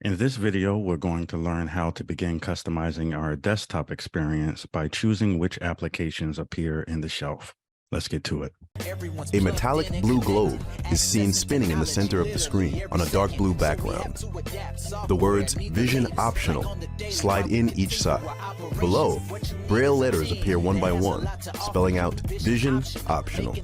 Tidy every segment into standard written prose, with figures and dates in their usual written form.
In this video, we're going to learn how to begin customizing our desktop experience by choosing which applications appear in the shelf. Let's get to it. A metallic blue globe is seen spinning in the center of the screen on a dark blue background. The words Vision Optional slide in each side. Below, Braille letters appear one by one, spelling out Vision Optional.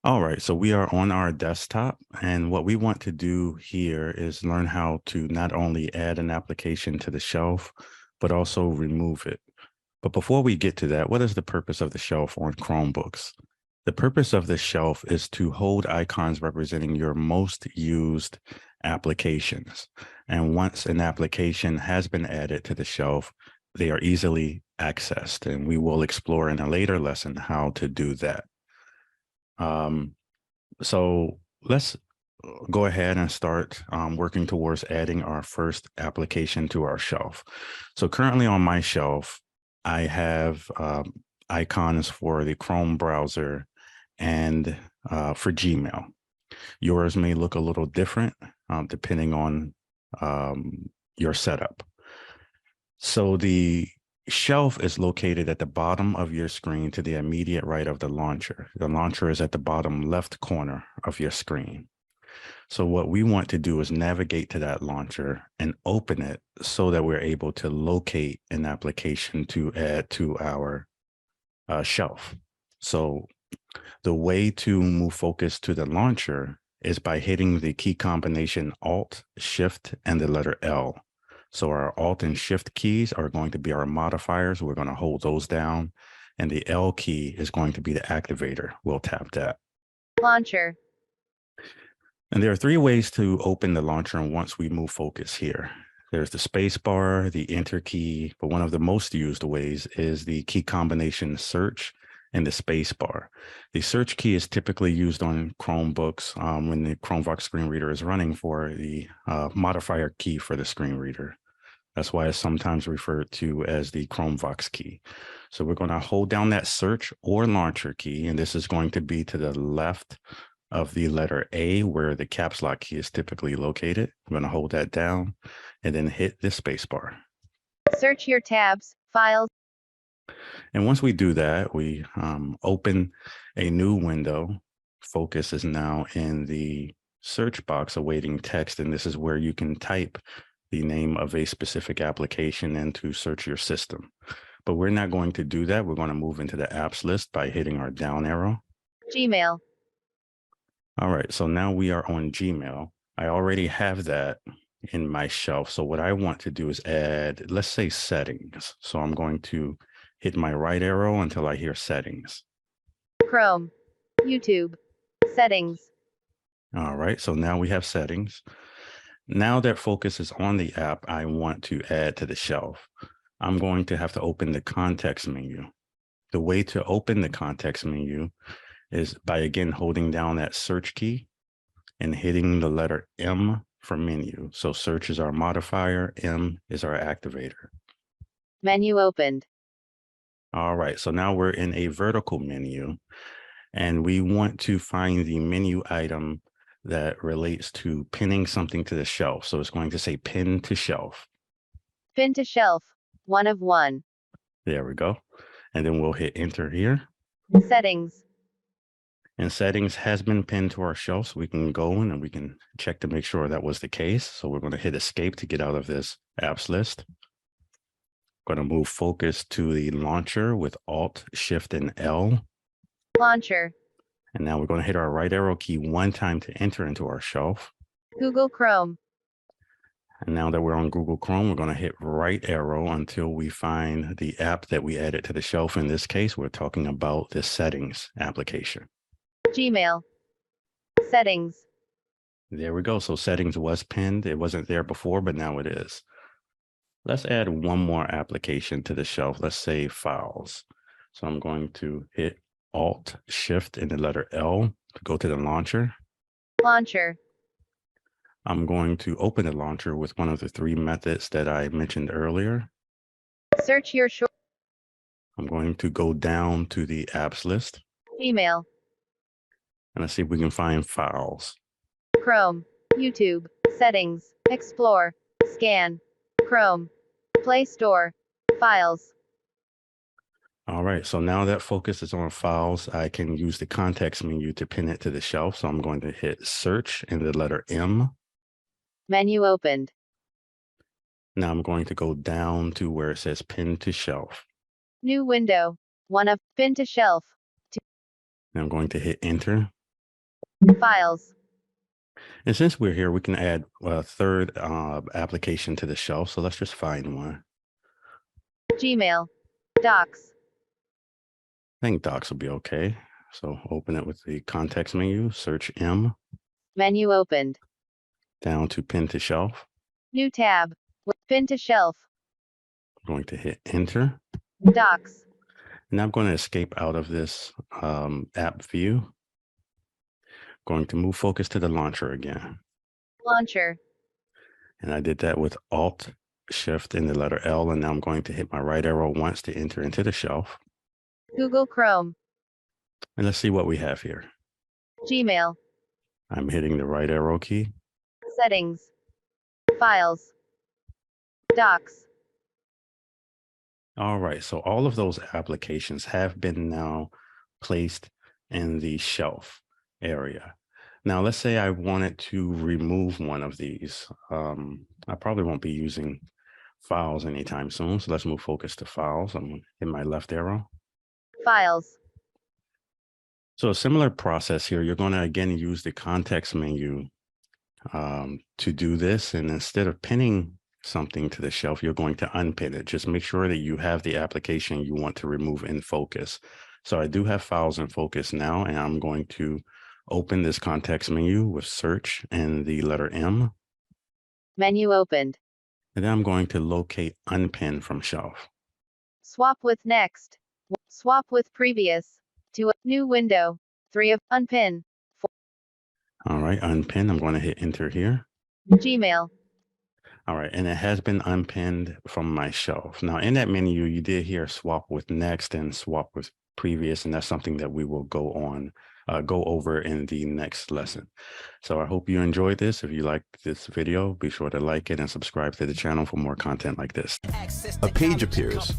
All right, so we are on our desktop, and what we want to do here is learn how to not only add an application to the shelf, but also remove it. But before we get to that, what is the purpose of the shelf on Chromebooks? The purpose of the shelf is to hold icons representing your most used applications. And once an application has been added to the shelf, they are easily accessed. And we will explore in a later lesson how to do that. So let's go ahead and start working towards adding our first application to our shelf. So currently on my shelf, I have icons for the Chrome browser and for Gmail. Yours may look a little different depending on your setup. So the shelf is located at the bottom of your screen to the immediate right of the launcher. The launcher is at the bottom left corner of your screen. So what we want to do is navigate to that launcher and open it so that we're able to locate an application to add to our shelf. So the way to move focus to the launcher is by hitting the key combination Alt, Shift, and the letter L. So our Alt and Shift keys are going to be our modifiers. We're going to hold those down. And the L key is going to be the activator. We'll tap that. Launcher. And there are three ways to open the launcher once we move focus here. There's the space bar, the enter key, but one of the most used ways is the key combination search and the space bar. The search key is typically used on Chromebooks when the ChromeVox screen reader is running for the modifier key for the screen reader. That's why it's sometimes referred to as the ChromeVox key. So we're going to hold down that search or launcher key, and this is going to be to the left of the letter A, where the caps lock key is typically located. I'm going to hold that down and then hit the space bar. Search your tabs, files. And once we do that, we open a new window. Focus is now in the search box awaiting text, and this is where you can type the name of a specific application and to search your system. But we're not going to do that. We're going to move into the apps list by hitting our down arrow. Gmail. All right, so now we are on Gmail. I already have that in my shelf. So what I want to do is add, let's say, settings. So I'm going to hit my right arrow until I hear settings. Chrome. YouTube. Settings. All right, so now we have settings. Now that focus is on the app I want to add to the shelf, I'm going to have to open the context menu. The way to open the context menu is by, again, holding down that search key and hitting the letter M for menu. So search is our modifier, M is our activator. Menu opened. All right, so now we're in a vertical menu, and we want to find the menu item that relates to pinning something to the shelf. So it's going to say pin to shelf. Pin to shelf. 1 of 1. There we go. And then we'll hit enter here. Settings. And settings has been pinned to our shelf, so we can go in and we can check to make sure that was the case. So we're going to hit escape to get out of this apps list. Going to move focus to the launcher with Alt, Shift, and L. Launcher. And now we're going to hit our right arrow key one time to enter into our shelf. Google Chrome. And now that we're on Google Chrome, we're going to hit right arrow until we find the app that we added to the shelf. In this case, we're talking about the settings application. Gmail. Settings. There we go. So settings was pinned. It wasn't there before, but now it is. Let's add one more application to the shelf. Let's say files. So I'm going to hit Alt, Shift, and the letter L to go to the launcher. Launcher. I'm going to open the launcher with one of the three methods that I mentioned earlier. Search your short. I'm going to go down to the apps list. Email. And let's see if we can find files. Chrome. YouTube. Settings, Explore, Scan, Chrome, Play Store, Files. All right, so now that focus is on files, I can use the context menu to pin it to the shelf. So I'm going to hit search and the letter M. Menu opened. Now I'm going to go down to where it says pin to shelf. New window. 1 of Pin to shelf. And I'm going to hit enter. Files. And since we're here, we can add a third application to the shelf. So let's just find one. Gmail. Docs. I think docs will be okay. So open it with the context menu, search M, Menu opened. down to pin to shelf. New tab. Pin to shelf. I'm going to hit enter. Docs. And I'm going to escape out of this app view. Going to move focus to the launcher again. Launcher. And I did that with Alt Shift and the letter L. And now I'm going to hit my right arrow once to enter into the shelf. Google Chrome. And let's see what we have here. Gmail. I'm hitting the right arrow key. Settings. Files. Docs. All right, so all of those applications have been now placed in the shelf area. Now, let's say I wanted to remove one of these. I probably won't be using files anytime soon. So let's move focus to files. I'm going to hit my left arrow. Files. So a similar process here. You're going to again use the context menu to do this. And instead of pinning something to the shelf, you're going to unpin it. Just make sure that you have the application you want to remove in focus. So I do have files in focus now, and I'm going to open this context menu with search and the letter M. Menu opened. And then I'm going to locate unpin from shelf. Swap with next. Swap with previous. To a new window. 3 of unpin. All right, unpin. I'm going to hit enter here. Gmail. All right, and it has been unpinned from my shelf. Now in that menu, you did hear swap with next and swap with previous, and that's something that we will go over in the next lesson. So I hope you enjoyed this. If you liked this video, be sure to like it and subscribe to the channel for more content like this. A page appears.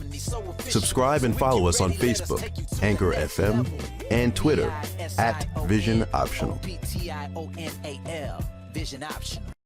Subscribe and follow us on Facebook, Anchor FM, and Twitter @VisionOptional.